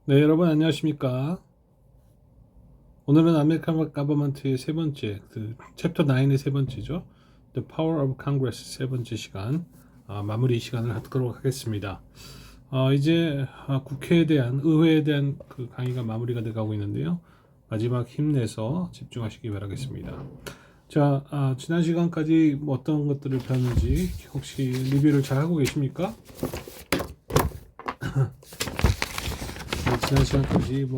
네, 여러분 안녕하십니까? 오늘은 아메리칸 가버먼트의 세 번째, 챕터 9의 세 번째죠. The Power of Congress 세 번째 시간, 마무리 시간을 하도록 하겠습니다. 이제 국회에 대한, 의회에 대한 그 강의가 마무리가 돼가고 있는데요. 마지막 힘내서 집중하시기 바라겠습니다. 자, 지난 시간까지 뭐 어떤 것들을 배웠는지 혹시 리뷰를 잘 하고 계십니까? 지난 시간까지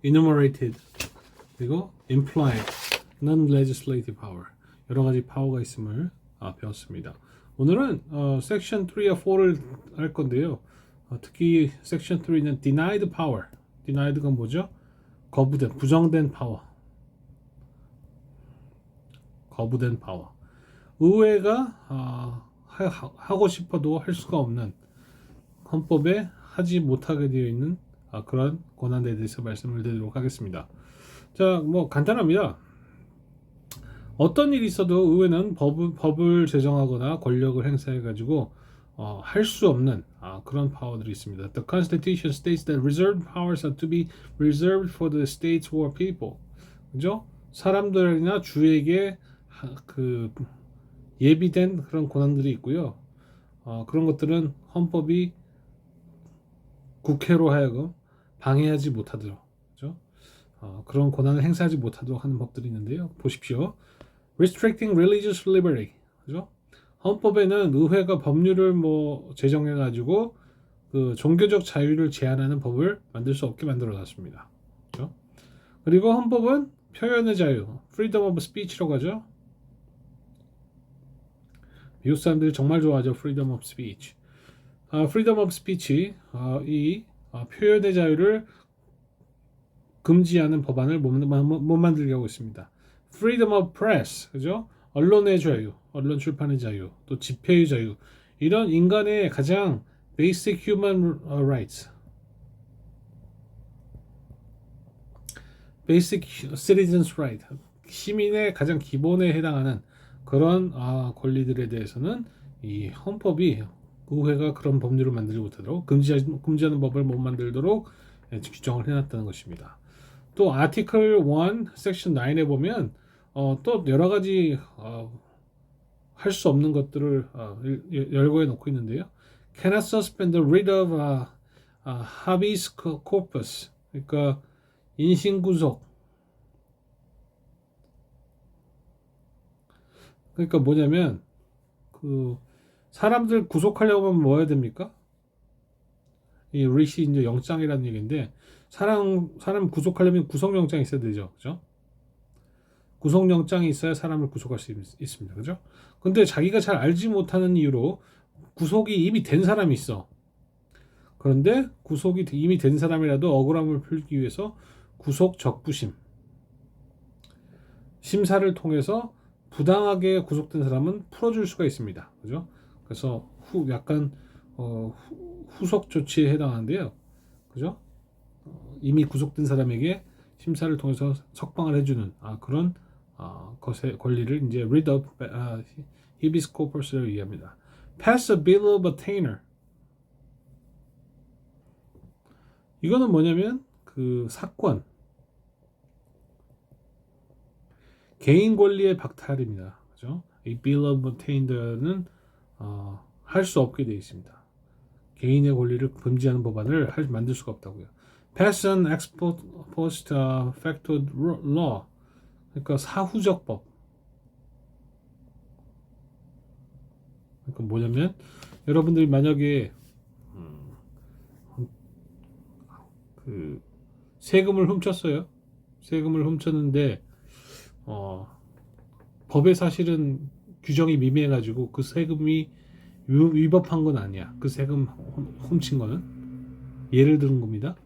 enumerated 그리고 implied non-legislative power 여러 가지 파워가 있음을 배웠습니다. 오늘은 section 3와 4를 할 건데요. 특히 section 3는 denied power. denied가 뭐죠? 거부된, 부정된 파워. 거부된 파워. 의회가 하고 싶어도 할 수가 없는 헌법에 하지 못하게 되어 있는 그런 권한에 대해서 말씀을 드리도록 하겠습니다. 자, 뭐 간단합니다. 어떤 일이 있어도 의회는 법을 제정하거나 권력을 행사해가지고 할 수 없는 그런 파워들이 있습니다. The Constitution states that reserved powers are to be reserved for the states or people. 그죠? 사람들이나 주에게 그 예비된 그런 권한들이 있고요. 그런 것들은 헌법이 국회로 하여금 방해하지 못하도록, 그죠? 그런 권한을 행사하지 못하도록 하는 법들이 있는데요. 보십시오. Restricting religious liberty, 그죠? 헌법에는 의회가 법률을 제정해가지고 그 종교적 자유를 제한하는 법을 만들 수 없게 만들어놨습니다. 그죠? 그리고 헌법은 표현의 자유, freedom of speech라고 하죠. 미국 사람들이 정말 좋아하죠. freedom of speech. freedom of speech, 이 표현의 자유를 금지하는 법안을 못 만들게 하고 있습니다. freedom of press, 그죠? 언론의 자유, 언론 출판의 자유, 또 집회의 자유, 이런 인간의 가장 basic human rights, basic citizens right, 시민의 가장 기본에 해당하는 그런 권리들에 대해서는 이 헌법이 의회가 그런 법률을 만들지 못하도록 금지하는 법을 못 만들도록 규정을 해놨다는 것입니다. 또 아티클 1 섹션 9에 보면 또 여러 가지 할 수 없는 것들을 열거해 놓고 있는데요. Cannot suspend the writ of habeas corpus. 그러니까 인신구속. 그러니까 뭐냐면 그 사람들 구속하려고 하면 뭐 해야 됩니까? 이 writ이 이제 영장이라는 얘기인데 사람 구속하려면 구속영장이 있어야 되죠, 그죠? 구속영장이 있어야 사람을 구속할 수 있습니다, 그죠? 근데 자기가 잘 알지 못하는 이유로 구속이 이미 된 사람이 있어. 그런데 구속이 이미 된 사람이라도 억울함을 풀기 위해서 구속 적부심 심사를 통해서 부당하게 구속된 사람은 풀어줄 수가 있습니다, 그죠? 그래서 약간 후속 조치에 해당하는데요, 그죠? 이미 구속된 사람에게 심사를 통해서 석방을 해주는 그런 것의 권리를 이제 rid of habeas corpus를 의미합니다. Pass a bill of attainder. 이거는 뭐냐면 그 사건, 개인 권리의 박탈입니다. 그죠? 이 bill of attainer는 할 수 없게 되어 있습니다. 개인의 권리를 금지하는 법안을 만들 수가 없다고요. Pass an ex post facto law. 그러니까 사후적 법. 그러니까 뭐냐면 여러분들이 만약에 그 세금을 훔쳤어요. 세금을 훔쳤는데 법에 사실은 규정이 미미해가지고 그 세금이 위법한 건 아니야. 그 세금 훔친 거는 예를 들은 겁니다.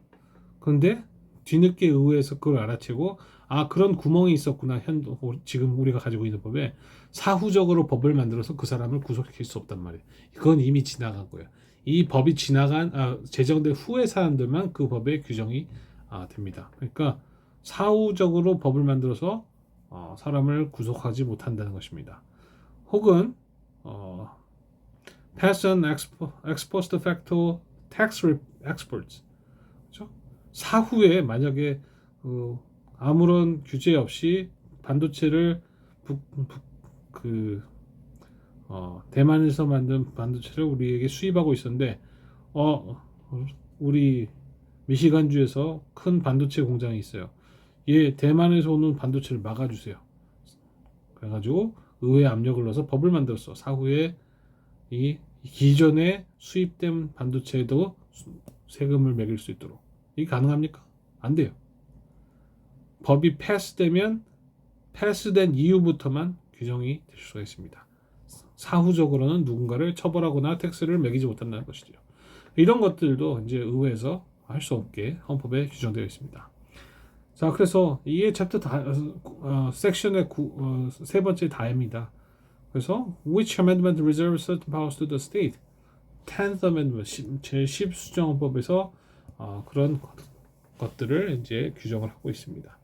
그런데 뒤늦게 의회에서 그걸 알아채고 그런 구멍이 있었구나. 지금 우리가 가지고 있는 법에 사후적으로 법을 만들어서 그 사람을 구속시킬 수 없단 말이에요. 그건 이미 지나간 거예요. 이 법이 제정된 후의 사람들만 그 법의 규정이 됩니다. 그러니까 사후적으로 법을 만들어서 사람을 구속하지 못한다는 것입니다. 혹은 pass an ex post facto tax experts. 그렇죠? 사후에 만약에 아무런 규제 없이 반도체를 대만에서 만든 반도체를 우리에게 수입하고 있었는데 우리 미시간주에서 큰 반도체 공장이 있어요. 얘 대만에서 오는 반도체를 막아주세요. 그래가지고 의회 압력을 넣어서 법을 만들었어. 사후에 이 기존에 수입된 반도체에도 세금을 매길 수 있도록. 이게 가능합니까? 안 돼요. 법이 패스된 이후부터만 규정이 될 수가 있습니다. 사후적으로는 누군가를 처벌하거나 텍스를 매기지 못한다는 것이죠. 이런 것들도 이제 의회에서 할 수 없게 헌법에 규정되어 있습니다. 자, 그래서 이게 챕터 섹션의 세 번째 다입니다. 그래서 which amendment reserves certain powers to the state? 10th amendment 제10 수정헌법에서 그런 것들을 이제 규정을 하고 있습니다.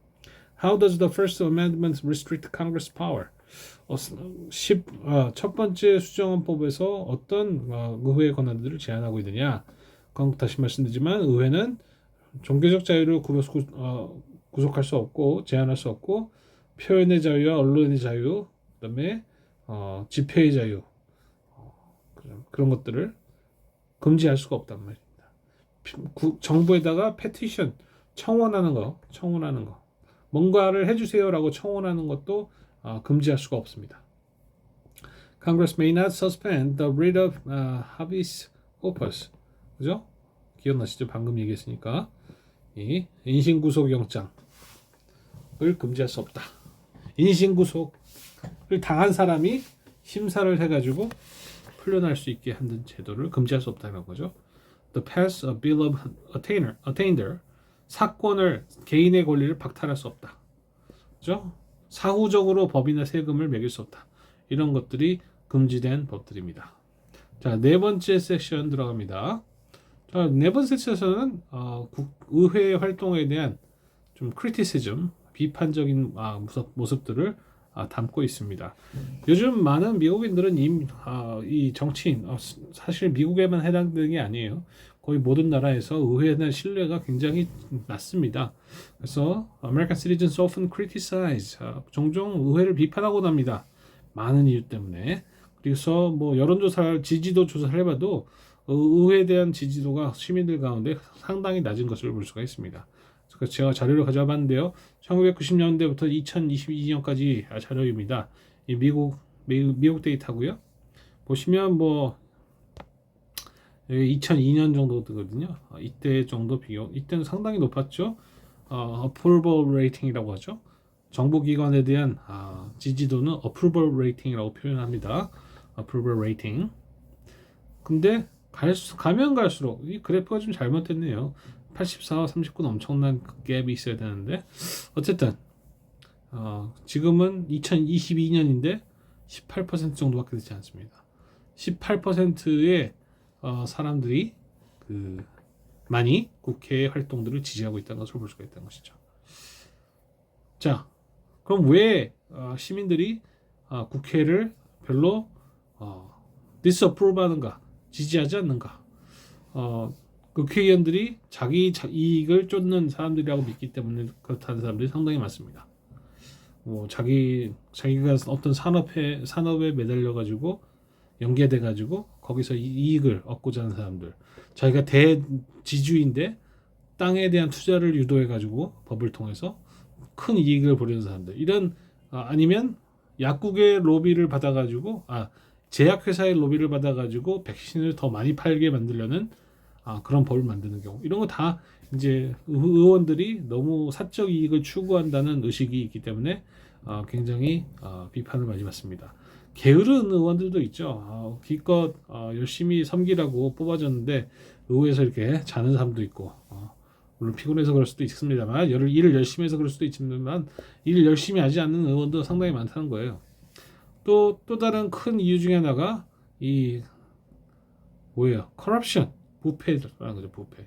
How does the first amendment restrict Congress power? 첫 번째 수정헌법에서 어떤 의회의 권한들을 제한하고 있느냐? 다시 말씀드리지만 의회는 종교적 자유를 구속할 수 없고 제한할 수 없고 표현의 자유와 언론의 자유, 그다음에 집회의 자유 그런 것들을 금지할 수가 없단 말입니다. 정부에다가 페티션 청원하는 거 뭔가를 해주세요라고 청원하는 것도 금지할 수가 없습니다. Congress may not suspend the writ of habeas corpus. 그죠? 기억나시죠? 방금 얘기했으니까 이 인신구속 영장을 금지할 수 없다. 인신구속을 당한 사람이 심사를 해가지고 풀려날 수 있게 하는 제도를 금지할 수 없다는 거죠. The pass a bill of attainder 사건을 개인의 권리를 박탈할 수 없다. 그죠? 사후적으로 법이나 세금을 매길 수 없다. 이런 것들이 금지된 법들입니다. 자, 네 번째 섹션 들어갑니다. 자, 네 번째 섹션은 의회 활동에 대한 좀 크리티시즘, 비판적인 모습들을 담고 있습니다. 요즘 많은 미국인들은 이 정치인, 사실 미국에만 해당되는 게 아니에요. 거의 모든 나라에서 의회에 대한 신뢰가 굉장히 낮습니다. 그래서 American citizens often criticize, 종종 의회를 비판하곤 합니다. 많은 이유 때문에. 그래서 뭐 여론조사, 지지도 조사를 해봐도 의회에 대한 지지도가 시민들 가운데 상당히 낮은 것을 볼 수가 있습니다. 그래서 제가 자료를 가져봤는데요. 1990년대부터 2022년까지 자료입니다. 이 미국 데이터고요. 보시면 뭐 2002년 정도 되거든요. 이때 정도 비교. 이때는 상당히 높았죠. approval rating이라고 하죠. 정보기관에 대한 지지도는 approval rating이라고 표현합니다. approval rating. 근데 가면 갈수록 이 그래프가 좀 잘못됐네요. 84와 39는 엄청난 갭이 있어야 되는데 어쨌든 지금은 2022년인데 18% 정도밖에 되지 않습니다. 18%의 사람들이 많이 국회 활동들을 지지하고 있다는 것을 볼 수가 있다는 것이죠. 자, 그럼 왜 시민들이 국회를 별로 disapprove 하는가, 지지하지 않는가? 국회의원들이 자기 이익을 쫓는 사람들이라고 믿기 때문에 그렇다는 사람들이 상당히 많습니다. 뭐 자기가 어떤 산업에 매달려 가지고 연계돼 가지고 거기서 이익을 얻고자 하는 사람들, 자기가 대지주인데 땅에 대한 투자를 유도해 가지고 법을 통해서 큰 이익을 보려는 사람들, 이런 아니면 약국의 로비를 받아 가지고 제약회사의 로비를 받아 가지고 백신을 더 많이 팔게 만들려는 그런 법을 만드는 경우, 이런 거 다 이제 의원들이 너무 사적 이익을 추구한다는 의식이 있기 때문에 굉장히 비판을 많이 받습니다. 게으른 의원들도 있죠. 기껏 열심히 섬기라고 뽑아줬는데 의회에서 이렇게 자는 사람도 있고, 물론 피곤해서 그럴 수도 있습니다만, 일을 열심히 해서 그럴 수도 있지만 일을 열심히 하지 않는 의원도 상당히 많다는 거예요. 또 다른 큰 이유 중에 하나가 뭐예요? corruption, 부패라는 거죠. 부패.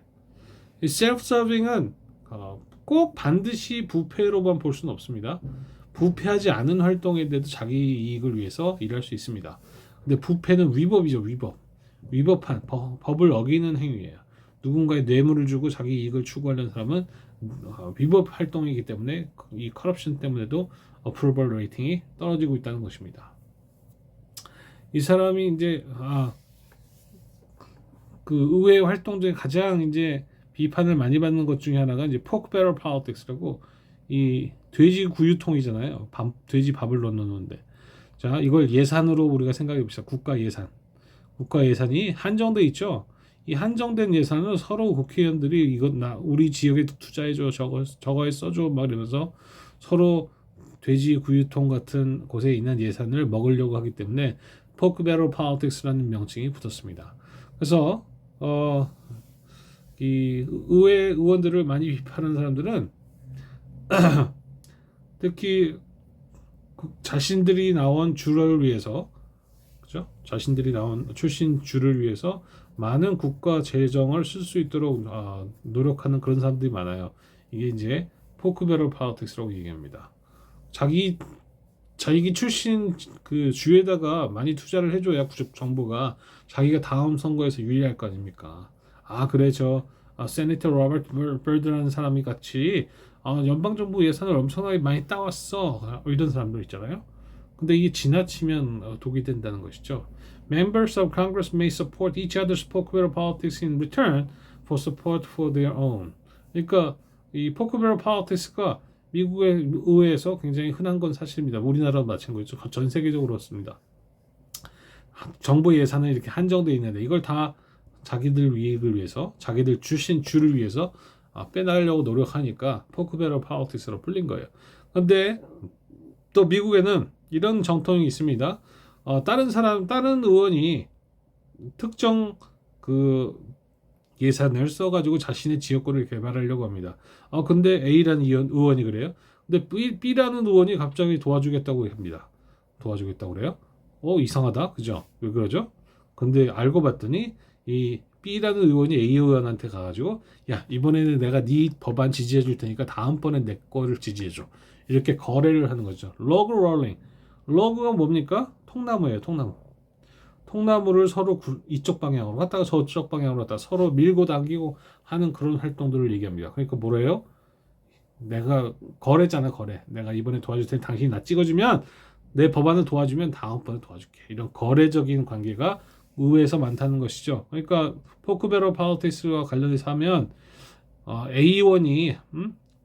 이 self-serving은 꼭 반드시 부패로만 볼 수는 없습니다. 부패하지 않은 활동에 대해서 자기 이익을 위해서 일할 수 있습니다. 근데 부패는 위법이죠. 위법한 법을 어기는 행위예요. 누군가의 뇌물을 주고 자기 이익을 추구하려는 사람은 위법 활동이기 때문에 이 커럽션 때문에도 어프로벌 레이팅이 떨어지고 있다는 것입니다. 이 사람이 이제 그 의회 활동 중에 가장 이제 비판을 많이 받는 것 중에 하나가 이제 포크 배럴 폴리틱스라고 이 돼지 구유통이잖아요. 돼지 밥을 넣는데 자 이걸 예산으로 우리가 생각해 봅시다. 국가 예산이 한정돼 있죠. 이 한정된 예산을 서로 국회의원들이 이것 우리 지역에 투자해줘 저거에 써줘 막 이러면서 서로 돼지 구유통 같은 곳에 있는 예산을 먹으려고 하기 때문에 포크 배럴 폴리틱스라는 명칭이 붙었습니다. 그래서 이 의회 의원들을 많이 비판하는 사람들은 특히 자신들이 나온 주를 위해서 그죠? 자신들이 나온 출신 주를 위해서 많은 국가 재정을 쓸 수 있도록 노력하는 그런 사람들이 많아요. 이게 이제 포크 배럴 폴리틱스라고 얘기합니다. 자기 출신 그 주에다가 많이 투자를 해줘야 정부가 자기가 다음 선거에서 유리할 거 아닙니까? 그래 세네터 로버트 버드라는 사람이 같이 연방정부 예산을 엄청나게 많이 따왔어 이런 사람들 있잖아요. 근데 이게 지나치면 독이 된다는 것이죠. Members of Congress may support each other's poke barrel politics in return for support for their own. 그러니까 이 포크 배럴 폴리틱스가 미국의 의회에서 굉장히 흔한 건 사실입니다. 우리나라도 마찬가지죠. 전 세계적으로 그렇습니다. 정부 예산은 이렇게 한정되어 있는데 이걸 다 자기들 이익을 위해서 자기들 출신 주를 위해서 빼나가려고 노력하니까 포크 배럴 폴리틱스로 풀린 거예요. 근데 또 미국에는 이런 정통이 있습니다. 다른 의원이 특정 그 예산을 써가지고 자신의 지역구를 개발하려고 합니다. 근데 A라는 의원이 그래요. 근데 B라는 의원이 갑자기 도와주겠다고 합니다. 도와주겠다고 그래요? 이상하다. 그죠? 왜 그러죠? 근데 알고 봤더니 이 B라는 의원이 A 의원한테 가가지고 야 이번에는 내가 네 법안 지지해 줄 테니까 다음번에 내 거를 지지해 줘. 이렇게 거래를 하는 거죠. 러그 롤링. 러그가 뭡니까? 통나무예요. 통나무를 서로 이쪽 방향으로 갔다가 저쪽 방향으로 갔다가 서로 밀고 당기고 하는 그런 활동들을 얘기합니다. 그러니까 뭐래요? 내가 거래잖아 거래. 내가 이번에 도와줄 테니 당신이 나 찍어주면 내 법안을 도와주면 다음번에 도와줄게. 이런 거래적인 관계가 의회에서 많다는 것이죠. 그러니까 포크 배럴 폴리틱스와 관련해서 하면 A1이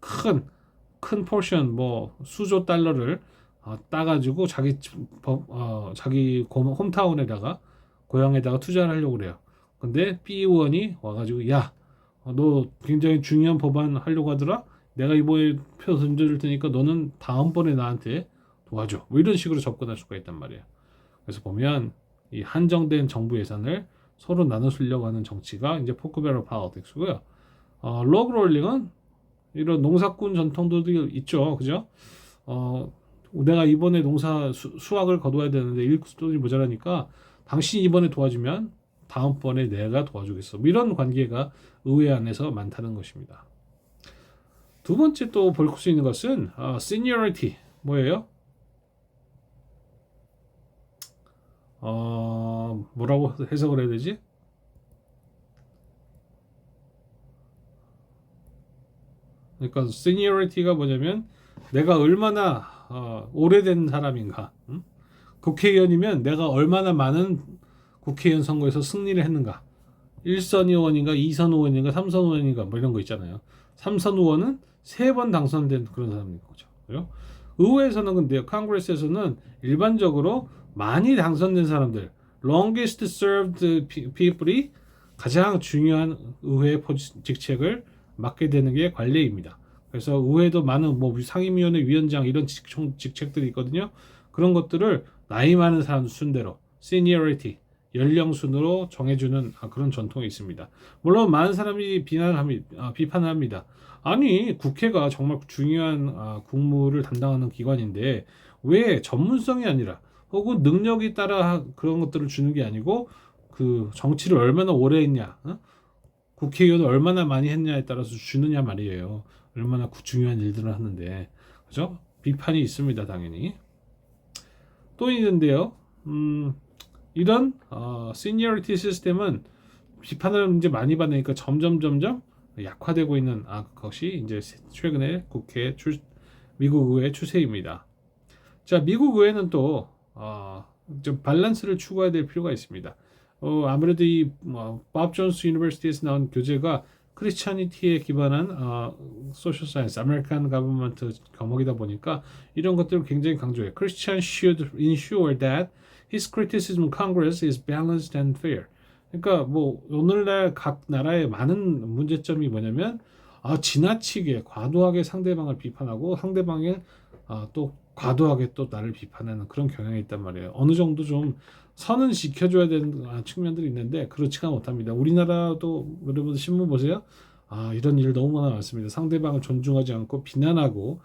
큰 포션 뭐 수조 달러를 따가지고 자기 홈타운에다가 고향에다가 투자를 하려고 그래요. 근데 B1이 와가지고 야, 너 굉장히 중요한 법안 하려고 하더라. 내가 이번에 표 던져줄 테니까 너는 다음번에 나한테 도와줘. 뭐 이런 식으로 접근할 수가 있단 말이에요. 그래서 보면 이 한정된 정부 예산을 서로 나눠 쓰려고 하는 정치가 이제 포크 배럴 폴리틱스고요. 러그 롤링은 이런 농사꾼 전통도 있죠, 그죠? 내가 이번에 수확을 거둬야 되는데 일꾼이 모자라니까 당신이 이번에 도와주면 다음번에 내가 도와주겠어. 이런 관계가 의회 안에서 많다는 것입니다. 두 번째 또 볼 수 있는 것은 seniority 뭐예요? 뭐라고 해석을 해야 되지? 그러니까 seniority가 뭐냐면 내가 얼마나 오래된 사람인가. 국회의원이면 내가 얼마나 많은 국회의원 선거에서 승리를 했는가. 1선 의원인가 2선 의원인가 3선 의원인가 뭐 이런 거 있잖아요. 3선 의원은 3번 당선된 그런 사람인 거죠. 그죠? 의회에서는 근데요. 컨그레스에서는 일반적으로 많이 당선된 사람들 longest served people이 가장 중요한 의회 직책을 맡게 되는 게 관례입니다. 그래서 의회도 많은 뭐 상임위원회 위원장 이런 직책들이 있거든요. 그런 것들을 나이 많은 사람 순대로 seniority 연령 순으로 정해주는 그런 전통이 있습니다. 물론 많은 사람이 비판을 합니다. 아니 국회가 정말 중요한 국무를 담당하는 기관인데 왜 전문성이 아니라 혹은 능력에 따라 그런 것들을 주는 게 아니고 그 정치를 얼마나 오래 했냐, 국회의원을 얼마나 많이 했냐에 따라서 주느냐 말이에요. 얼마나 중요한 일들을 하는데, 그죠? 비판이 있습니다, 당연히. 또 있는데요, 이런 시니어리티 시스템은 비판을 이제 많이 받으니까 점점 약화되고 있는 것이 이제 최근에 미국 의회 추세입니다. 자, 미국 의회는 또 좀 밸런스를 추구해야 될 필요가 있습니다. 아무래도 밥 존스 유니버시티에서 나온 교재가 크리스찬니티에 기반한 소셜 사이언스, 아메리칸 가버먼트 과목이다 보니까 이런 것들을 굉장히 강조해요. Christian should ensure that his criticism of Congress is balanced and fair. 그러니까 뭐 오늘날 각 나라의 많은 문제점이 뭐냐면 지나치게 과도하게 상대방을 비판하고 상대방의 또 과도하게 또 나를 비판하는 그런 경향이 있단 말이에요. 어느 정도 좀 선은 지켜줘야 되는 측면들이 있는데 그렇지가 못합니다. 우리나라도 여러분 신문 보세요. 이런 일 너무 많습니다. 상대방을 존중하지 않고 비난하고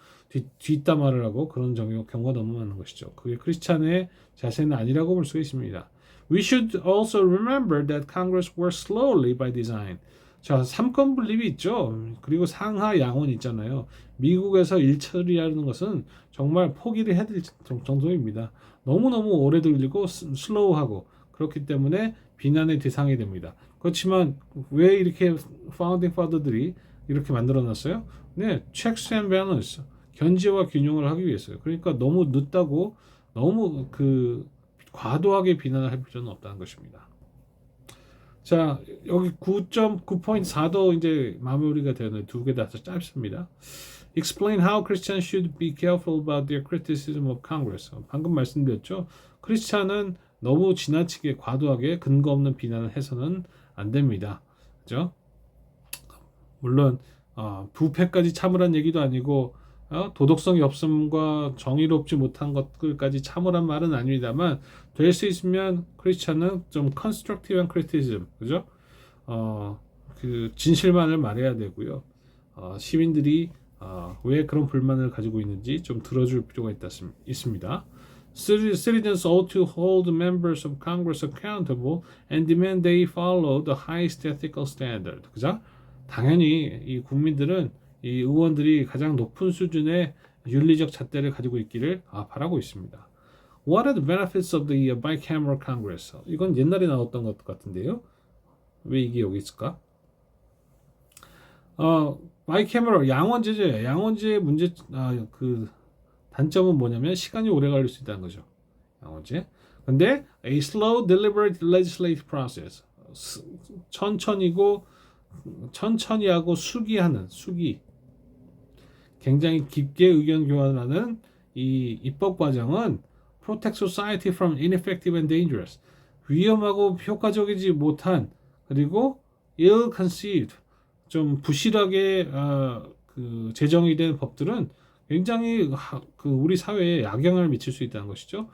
뒷담화를 하고 그런 경우가 너무 많은 것이죠. 그게 크리스찬의 자세는 아니라고 볼 수 있습니다. We should also remember that Congress works slowly by design. 자, 삼권 분립이 있죠. 그리고 상하 양원 있잖아요. 미국에서 일 처리하는 것은 정말 포기를 해야 될 정도입니다. 너무너무 오래 걸리고 슬로우하고 그렇기 때문에 비난의 대상이 됩니다. 그렇지만 왜 이렇게 파운딩 파더들이 이렇게 만들어 놨어요? 네, checks and balance, 견제와 균형을 하기 위해서요. 그러니까 너무 늦다고 너무 과도하게 비난을 할 필요는 없다는 것입니다. 자, 여기 9.9.4도 이제 마무리가 되는 두 개 다 짧습니다. Explain how Christians should be careful about their criticism of Congress. 방금 말씀드렸죠. 크리스찬은 너무 지나치게 과도하게 근거 없는 비난을 해서는 안 됩니다. 그죠? 물론 부패까지 참으란 얘기도 아니고 도덕성이 없음과 정의롭지 못한 것들까지 참으란 말은 아닙니다만 될 수 있으면 크리스찬은 좀 constructive criticism, 그죠? 진실만을 말해야 되고요. 시민들이 왜 그런 불만을 가지고 있는지 좀 들어줄 필요가 있습니다. Citizens ought to hold members of Congress accountable and demand they follow the highest ethical standard. 그죠? 당연히 이 국민들은 이 의원들이 가장 높은 수준의 윤리적 잣대를 가지고 있기를 바라고 있습니다. What are the benefits of the bicameral Congress? 이건 옛날에 나왔던 것 같은데요. 왜 이게 여기 있을까? 바이캐머럴 양원제죠. 양원제의 문제 단점은 뭐냐면 시간이 오래 걸릴 수 있다는 거죠. 양원제. 근데 a slow deliberate legislative process. 천천히 하고 수기 굉장히 깊게 의견 교환하는 이 입법 과정은 protect society from ineffective and dangerous. 위험하고 효과적이지 못한 그리고 ill-conceived 좀 부실하게 제정이 된 법들은 굉장히 우리 사회에 악영향을 미칠 수 있다는 것이죠.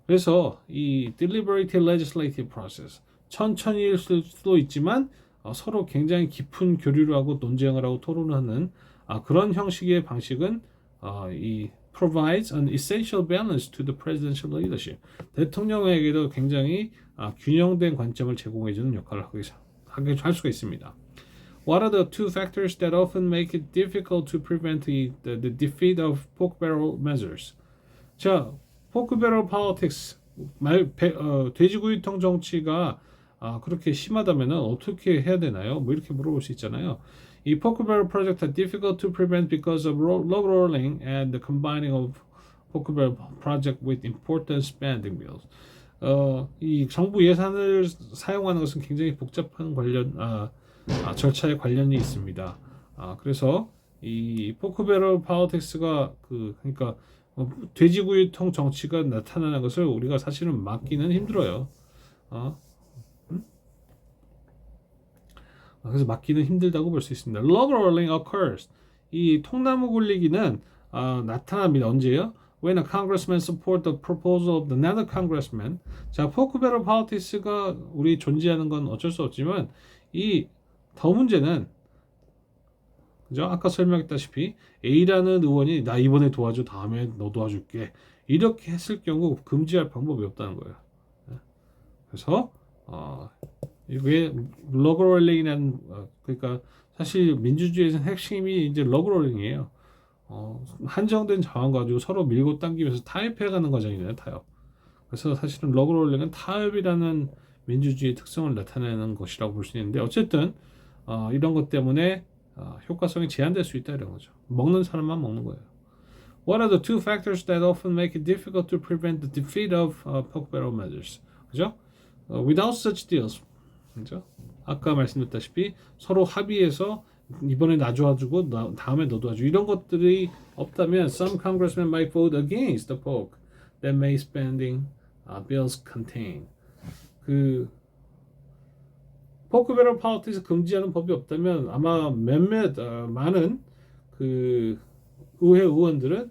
그래서 이 deliberative legislative process 천천히일 수도 있지만 서로 굉장히 깊은 교류를 하고 논쟁을 하고 토론을 하는 그런 형식의 방식은 이 provides an essential balance to the presidential leadership. 대통령에게도 굉장히 균형된 관점을 제공해주는 역할을 할 수가 있습니다. What are the two factors that often make it difficult to prevent the defeat of pork barrel measures? 자, pork barrel politics, 돼지구이통 정치가 그렇게 심하다면 어떻게 해야 되나요? 뭐 이렇게 물어볼 수 있잖아요. 이 pork barrel project are difficult to prevent because of log rolling and the combining of pork barrel project with important spending bills. 이 정부 예산을 사용하는 것은 굉장히 복잡한 절차에 관련이 있습니다. 그래서 이 포크배럴 파워텍스가 그러니까 돼지구이통 정치가 나타나는 것을 우리가 사실은 막기는 힘들어요. 그래서 막기는 힘들다고 볼 수 있습니다. Log rolling occurs. 이 통나무 굴리기는 나타납니다. 언제요? When a congressman support the proposal of another congressman. 자, 포크배럴 파워텍스가 우리 존재하는 건 어쩔 수 없지만 더 문제는 그죠? 아까 설명했다시피 A라는 의원이 나 이번에 도와줘 다음에 너 도와줄게 이렇게 했을 경우 금지할 방법이 없다는 거예요. 그래서 이게 러그롤링이라는 그러니까 사실 민주주의에서는 핵심이 이제 러그롤링이에요. 한정된 자원 가지고 서로 밀고 당기면서 타협해가는 과정이잖아요. 타협. 그래서 사실은 러그롤링은 타협이라는 민주주의 특성을 나타내는 것이라고 볼 수 있는데 어쨌든 이런 것 때문에 효과성이 제한될 수 있다 이런 거죠. 먹는 사람만 먹는 거예요. What are the two factors that often make it difficult to prevent the defeat of pork barrel measures? 그죠? Without such deals, 그죠? 아까 말씀드렸다시피 서로 합의해서 이번에 나 도와주고 다음에 너 도와주고 이런 것들이 없다면 some congressmen might vote against the pork that may spending bills contain. 그 포크 배럴 폴리틱스 금지하는 법이 없다면 아마 몇몇 많은 그 의회 의원들은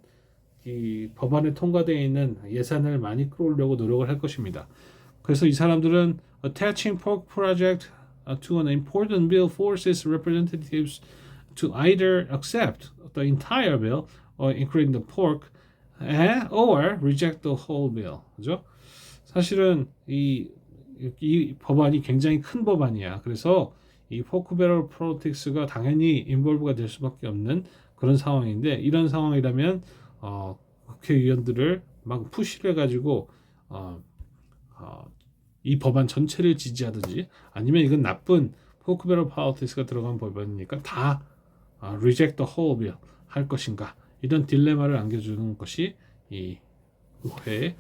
이 법안에 통과되어 있는 예산을 많이 끌어올려고 노력을 할 것입니다. 그래서 이 사람들은 attaching pork project to an important bill forces representatives to either accept the entire bill or including the pork or reject the whole bill. 그죠? 사실은 이 법안이 굉장히 큰 법안이야. 그래서 이 포크 배럴 폴리틱스가 당연히 인볼브가 될 수밖에 없는 그런 상황인데 이런 상황이라면 국회의원들을 막 푸시를 해가지고 이 법안 전체를 지지하든지 아니면 이건 나쁜 포크 배럴 폴리틱스가 들어간 법안이니까 다 reject the whole bill 할 것인가 이런 딜레마를 안겨주는 것이 이 의회의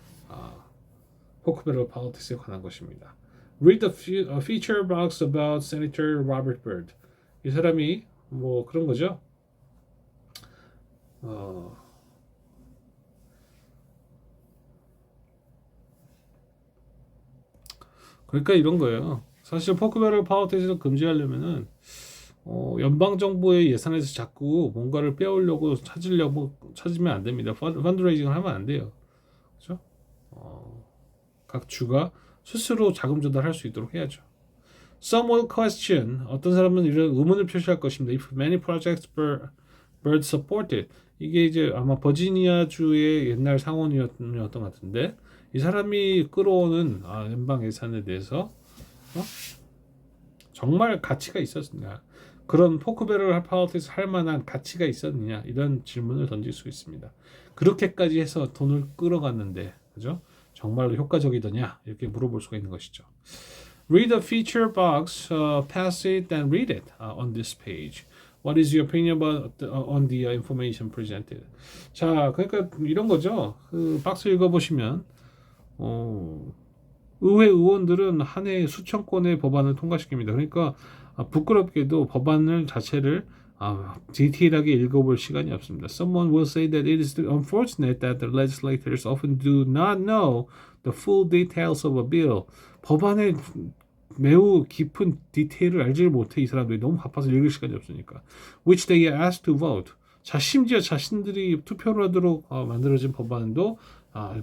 포크 배럴 폴리틱스에 관한 것입니다. Read the feature box about Senator Robert Byrd. 이 사람이 뭐 그런 거죠. 그러니까 이런 거예요. 사실 포크 배럴 폴리틱스를 금지하려면은 연방 정부의 예산에서 자꾸 뭔가를 빼오려고 찾으면 안 됩니다. 펀드레이징을 하면 안 돼요. 그렇죠? 각 주가 스스로 자금 조달할 수 있도록 해야죠. Some will question. 어떤 사람은 이런 의문을 표시할 것입니다. If many projects Byrd supported. 이게 이제 아마 버지니아주의 옛날 상원이었던 것 같은데 이 사람이 끌어오는 연방 예산에 대해서 정말 가치가 있었느냐 그런 포크 배럴 폴리틱스 할 만한 가치가 있었느냐 이런 질문을 던질 수 있습니다. 그렇게까지 해서 돈을 끌어갔는데 그죠? 정말로 효과적이더냐 이렇게 물어볼 수가 있는 것이죠. Read the feature box, pass it and read it on this page. What is your opinion about on the information presented? 자, 그러니까 이런 거죠. 그 박스 읽어보시면 의회 의원들은 한 해에 수천 건의 법안을 통과시킵니다. 그러니까 부끄럽게도 법안을 자체를 디테일하게 읽어볼 시간이 없습니다. Someone will say that it is unfortunate that the legislators often do not know the full details of a bill. 법안의 매우 깊은 디테일을 알지를 못해 이 사람들이 너무 바빠서 읽을 시간이 없으니까. Which they are asked to vote. 심지어 자신들이 투표를 하도록 만들어진 법안도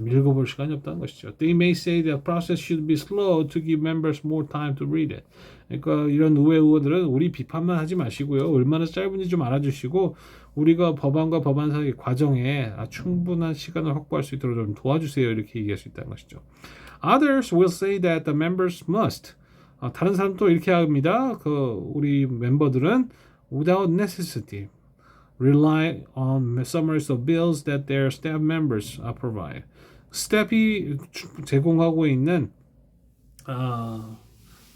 읽어볼 시간이 없다는 것이죠. They may say that process should be slow to give members more time to read it. 그러니까 이런 의회 의원들은 우리 비판만 하지 마시고요. 얼마나 짧은지 좀 알아주시고 우리가 법안과 법안 사이 과정에 충분한 시간을 확보할 수 있도록 좀 도와주세요. 이렇게 얘기할 수 있다는 것이죠. Others will say that the members must. 다른 사람도 이렇게 합니다. 우리 멤버들은 without necessity rely on summaries of bills that their staff members provide. 스텝이 제공하고 있는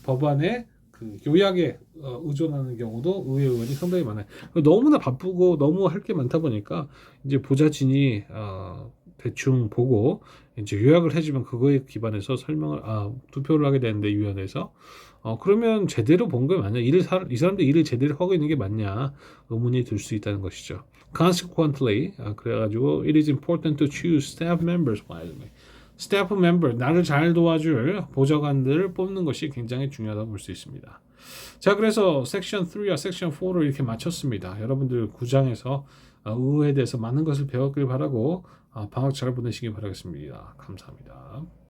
법안의 그 요약에 의존하는 경우도 의회 의원이 상당히 많아요. 너무나 바쁘고 너무 할 게 많다 보니까 이제 보좌진이 대충 보고 이제 요약을 해주면 그거에 기반해서 설명을 투표를 하게 되는데 위원회에서 그러면 제대로 본 게 맞냐? 이 사람들 일을 제대로 하고 있는 게 맞냐? 의문이 들 수 있다는 것이죠. Consequently, 그래가지고 it is important to choose staff members wisely. 스태프 멤버, 나를 잘 도와줄 보좌관들을 뽑는 것이 굉장히 중요하다고 볼 수 있습니다. 자, 그래서 섹션 3와 섹션 4를 이렇게 마쳤습니다. 여러분들 구장에서 의회에 대해서 많은 것을 배웠길 바라고 방학 잘 보내시기 바라겠습니다. 감사합니다.